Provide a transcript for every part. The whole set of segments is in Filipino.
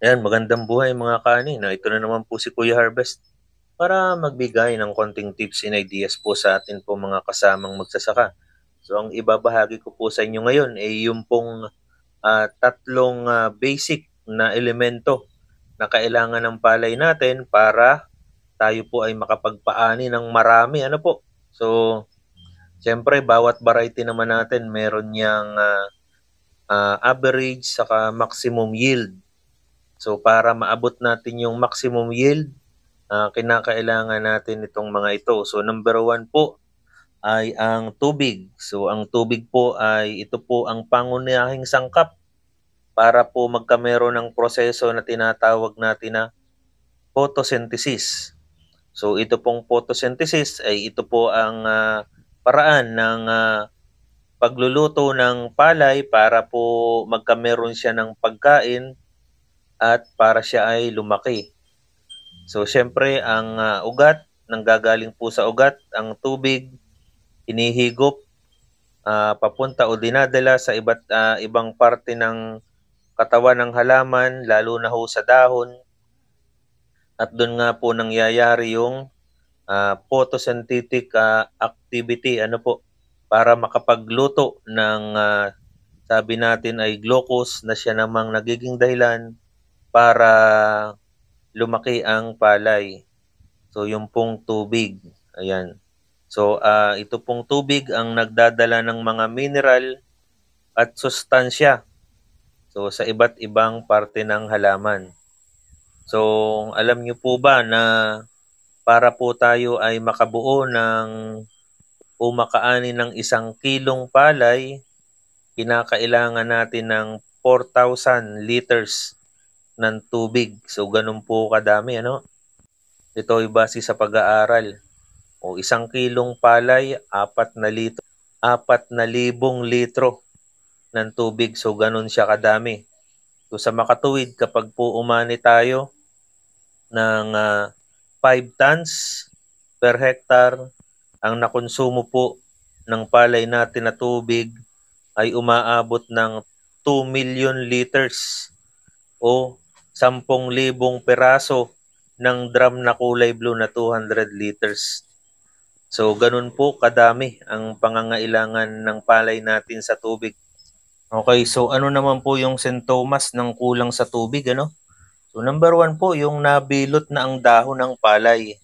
Ayan, magandang buhay mga kanin. Ito na naman po si Kuya Harvest para magbigay ng konting tips and ideas po sa atin po mga kasamang magsasaka. So ang ibabahagi ko po sa inyo ngayon ay yung pong tatlong basic na elemento na kailangan ng palay natin para tayo po ay makapagpaani ng marami. Ano po? So, siyempre, bawat variety naman natin meron niyang average saka maximum yield. So para maabot natin yung maximum yield, kinakailangan natin itong mga ito. So number one po ay ang tubig. So ang tubig po ay ito po ang pangunahing sangkap para po magkameron ng proseso na tinatawag natin na photosynthesis. So ito pong photosynthesis ay ito po ang paraan ng pagluluto ng palay para po magkameron siya ng pagkain at para siya ay lumaki. So syempre ang ugat, nanggagaling po sa ugat, ang tubig hinihigop papunta o dinadala sa ibang parte ng katawan ng halaman, lalo na ho sa dahon. At doon nga po nangyayari yung photosynthetic activity, ano po, para makapagluto ng sabi natin ay glucose na siya namang nagiging dahilan para lumaki ang palay. So yung pong tubig, ayan. So ito pong tubig ang nagdadala ng mga mineral at sustansya. So sa iba't ibang parte ng halaman. So alam niyo po ba na para po tayo ay makabuo ng o makaani ng 1 kilong palay, kinakailangan natin ng 4,000 liters ng tubig. So ganun po kadami, ano? Ito ay base sa pag-aaral. O 1 kilong palay, 4,000 litro ng tubig. So ganun siya kadami. So sa makatuwid, kapag po umani tayo ng 5 tons per hectare, ang nakonsumo po ng palay natin na tubig ay umaabot ng 2 million liters o 10,000 peraso ng drum na kulay blue na 200 liters. So ganun po kadami ang pangangailangan ng palay natin sa tubig. Okay, so ano naman po yung sintomas ng kulang sa tubig, ano? So number one po, yung nabilot na ang dahon ng palay.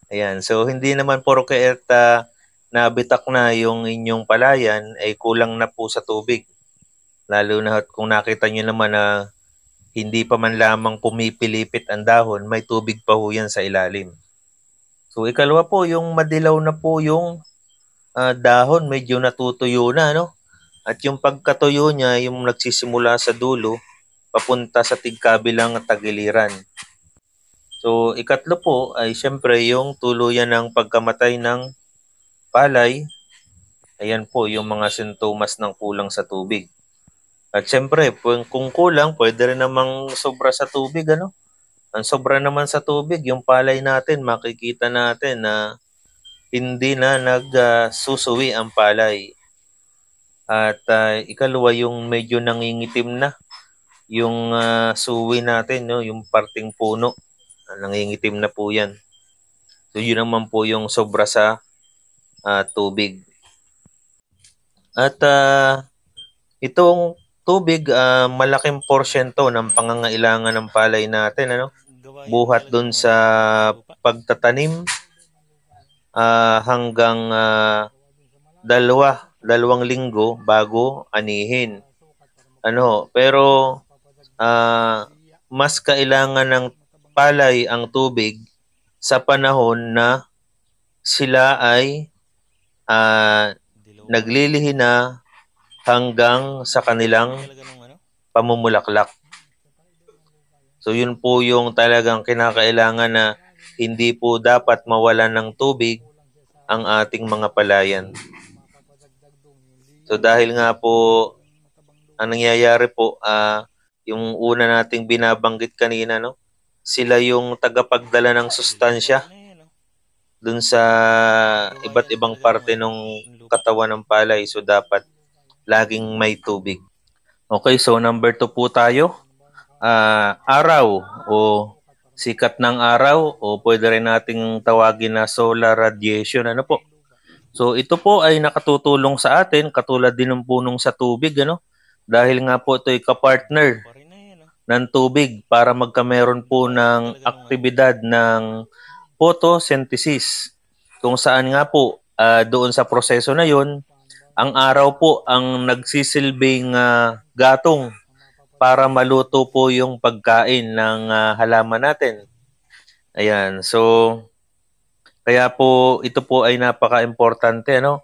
Ayan, so hindi naman porket nabitak na yung inyong palayan ay kulang na po sa tubig. Lalo na kung nakita nyo naman na hindi pa man lamang pumipilipit ang dahon, may tubig pa ho yan sa ilalim. So ikalawa po, yung madilaw na po yung dahon, medyo natutuyo na, no? At yung pagkatuyo niya, yung nagsisimula sa dulo, papunta sa tigkabilang tagiliran. So ikatlo po ay syempre yung tuluyan ng pagkamatay ng palay. Ayan po yung mga sintomas ng kulang sa tubig. At syempre, kung kulang, pwede rin namang sobra sa tubig, ano? Ang sobra naman sa tubig, yung palay natin, makikita natin na hindi na nagsusuwi ang palay. At ikalawa, yung medyo nangingitim na yung suwi natin, no? Yung parting puno, nangingitim na po yan. So yun naman po yung sobra sa tubig. At itong tubig, malaking porsyento ng pangangailangan ng palay natin, ano? Buhat dun sa pagtatanim hanggang 2 linggo bago anihin. Ano, pero mas kailangan ng palay ang tubig sa panahon na sila ay naglilihi na hanggang sa kanilang pamumulaklak. So yun po yung talagang kinakailangan na hindi po dapat mawalan ng tubig ang ating mga palayan. So dahil nga po ang nangyayari po, yung una nating binabanggit kanina, no? Sila yung tagapagdala ng sustansya dun sa iba't ibang parte ng katawan ng palay. So dapat laging may tubig. Okay, so number 2 po tayo. araw o sikat ng araw o pwede rin nating tawagin na solar radiation. Ano po? So ito po ay nakatutulong sa atin katulad din ng punong sa tubig, ano? Dahil nga po ito ay kapartner ng tubig para magkameron po ng aktibidad ng photosynthesis. Kung saan nga po doon sa proseso na yon, ang araw po ang nagsisilbing gatong para maluto po yung pagkain ng halaman natin. Ayan, so kaya po ito po ay napaka-importante, ano?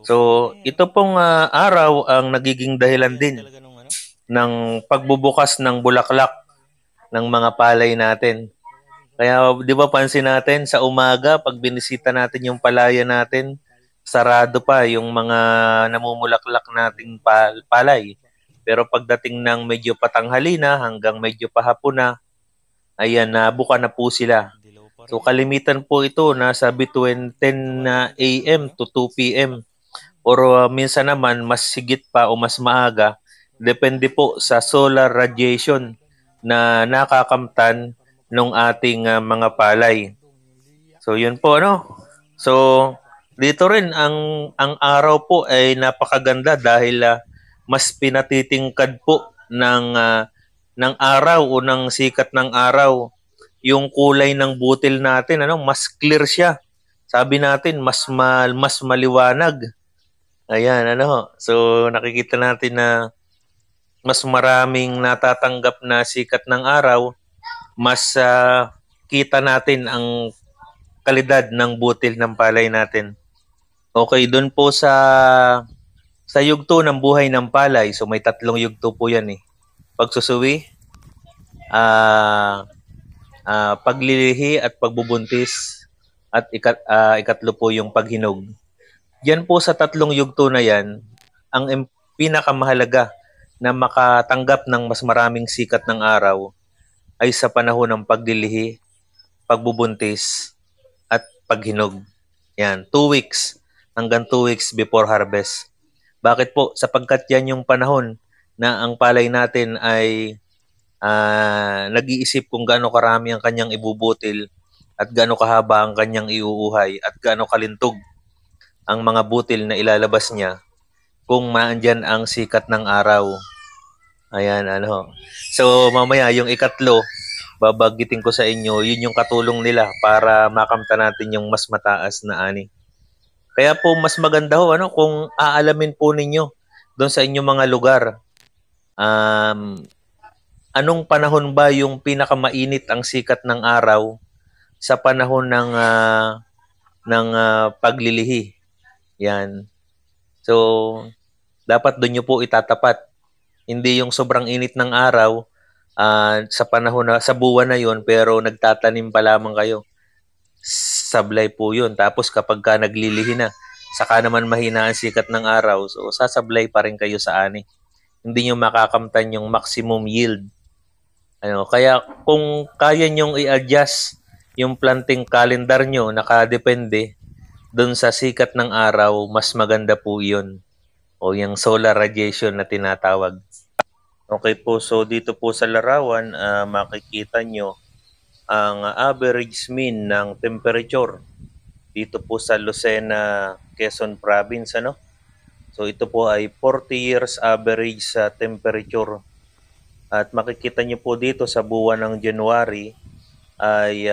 So ito pong araw ang nagiging dahilan din ng pagbubukas ng bulaklak ng mga palay natin. Kaya 'di ba pansin natin sa umaga pag binisita natin yung palaya natin, sarado pa yung mga namumulaklak nating palay. Pero pagdating ng medyo patanghali na hanggang medyo pahapon na, ayan, nabuka na po sila. So kalimitan po ito nasa between 10 a.m. to 2 p.m. Or minsan naman mas sigit pa o mas maaga, depende po sa solar radiation na nakakamtan ng ating mga palay. So yun po, ano. So dito rin ang araw po ay napakaganda dahil mas pinatitingkad po ng araw o ng sikat ng araw yung kulay ng butil natin, ano, mas clear siya. Sabi natin mas maliwanag. Ayan, ano. So nakikita natin na mas maraming natatanggap na sikat ng araw, mas kita natin ang kalidad ng butil ng palay natin. Okay, doon po sa yugto ng buhay ng palay. So may 3 yugto po 'yan eh. Pagsusuwi, paglilihi at pagbubuntis, at ikatlo po yung paghinog. Diyan po sa 3 yugto na 'yan, ang pinakamahalaga na makatanggap ng mas maraming sikat ng araw ay sa panahon ng paglilihi, pagbubuntis, at paghinog. Yan, 2 weeks hanggang 2 weeks before harvest. Bakit po? Sapagkat yan yung panahon na ang palay natin ay nag-iisip kung gaano karami ang kanyang ibubutil at gaano kahaba ang kanyang iuuhay at gaano kalintog ang mga butil na ilalabas niya kung maandyan ang sikat ng araw. Ayan, ano. So mamaya yung ikatlo, babanggitin ko sa inyo, yun yung katulong nila para makamta natin yung mas mataas na ani. Kaya po mas maganda ho, ano, kung aalamin po ninyo doon sa inyong mga lugar, anong panahon ba yung pinakamainit ang sikat ng araw sa panahon ng paglilihi. Yan. So dapat doon nyo po itatapat. Hindi yung sobrang init ng araw sa panahon sa buwan na yon pero nagtatanim pa lamang kayo. Sablay po yun. Tapos kapag naglilihi na, saka naman mahina ang sikat ng araw, so sasablay pa rin kayo sa ani. Hindi nyo makakamtan yung maximum yield. Ano, kaya kung kaya nyong i-adjust yung planting calendar nyo, nakadepende doon sa sikat ng araw, mas maganda po yun. O yung solar radiation na tinatawag. Okay po, so dito po sa larawan, makikita nyo ang average mean ng temperature dito po sa Lucena, Quezon Province, ano? So ito po ay 40 years average sa temperature. At makikita niyo po dito sa buwan ng January ay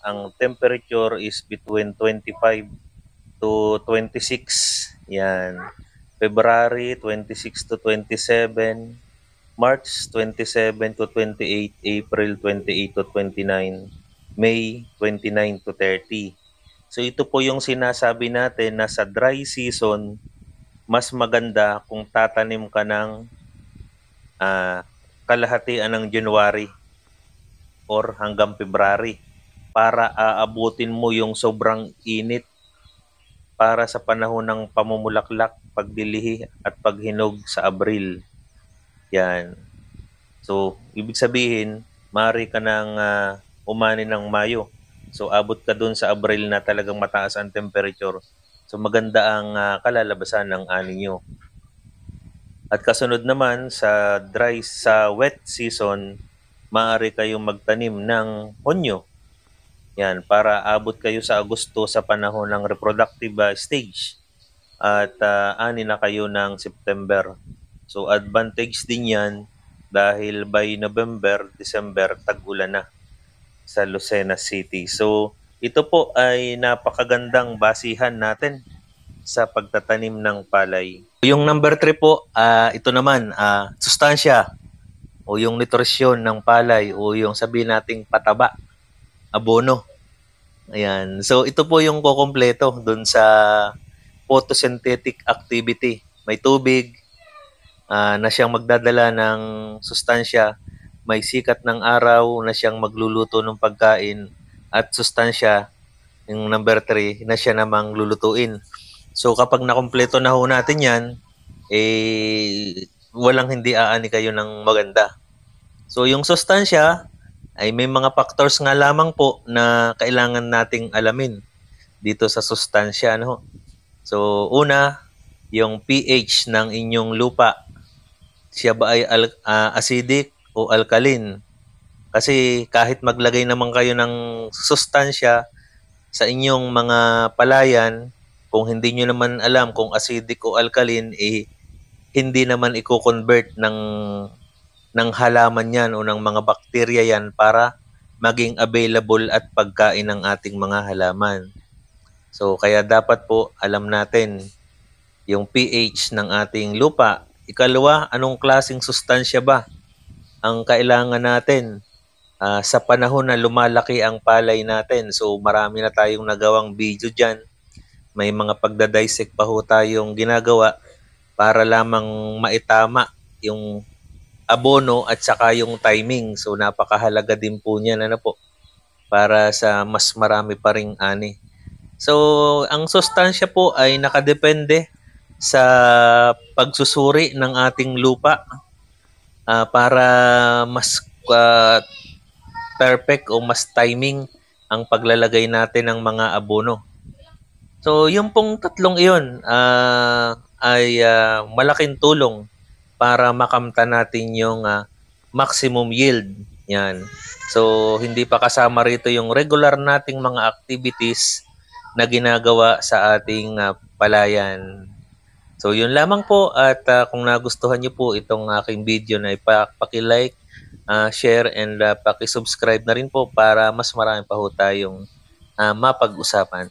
ang temperature is between 25 to 26. Yan. February 26 to 27, March 27 to 28, April 28 to 29, May 29 to 30. So ito po yung sinasabi natin na sa dry season, mas maganda kung tatanim ka ng kalahatian ng January or hanggang February para aabutin mo yung sobrang init para sa panahon ng pamumulaklak, pagdilihi at paghinog sa Abril. Yan. So, ibig sabihin, maaari ka ng umani ng Mayo. So, abot ka dun sa Abril na talagang mataas ang temperature. So, maganda ang kalalabasan ng ani nyo. At kasunod naman sa wet season, maaari kayong magtanim ng honyo. Yan, para abot kayo sa Agosto sa panahon ng reproductive stage. At ani na kayo ng September. So advantage din yan dahil by November, December, tag-ulan na sa Lucena City. So ito po ay napakagandang basihan natin sa pagtatanim ng palay. Yung number 3 po, ito naman, sustansya o yung nutrisyon ng palay o yung sabihin nating pataba, abono. Ayan. So ito po yung kukumpleto dun sa photosynthetic activity. May tubig na siyang magdadala ng sustansya, may sikat ng araw na siyang magluluto ng pagkain, at sustansya, yung number 3, na siya namang lulutuin. So kapag nakumpleto na ho natin yan, walang hindi aani kayo ng maganda. So yung sustansya ay may mga factors nga lamang po na kailangan nating alamin dito sa sustansya. No? So una, yung pH ng inyong lupa. Siya ba ay acidic o alkaline? Kasi kahit maglagay naman kayo ng sustansya sa inyong mga palayan, kung hindi nyo naman alam kung acidic o alkaline, hindi naman i-convert ng halaman yan o ng mga bakterya yan para maging available at pagkain ng ating mga halaman. So kaya dapat po alam natin yung pH ng ating lupa. Ikalawa, anong klaseng sustansya ba ang kailangan natin sa panahon na lumalaki ang palay natin? So marami na tayong nagawang video dyan. May mga pagdadissect pa ho tayong ginagawa para lamang maitama yung abono at saka yung timing. So napakahalaga din po niyan po para sa mas marami pa ring ani. So ang sustansya po ay nakadepende sa pagsusuri ng ating lupa para mas perfect o mas timing ang paglalagay natin ng mga abono. So yung pong tatlong iyon ay malaking tulong para makamtan natin yung maximum yield. Yan. So hindi pa kasama rito yung regular nating mga activities na ginagawa sa ating palayan. So yun lamang po, at kung nagustuhan niyo po itong aking video na paki-like, share, and paki-subscribe na rin po para mas marami pa ho tayong mapag-usapan.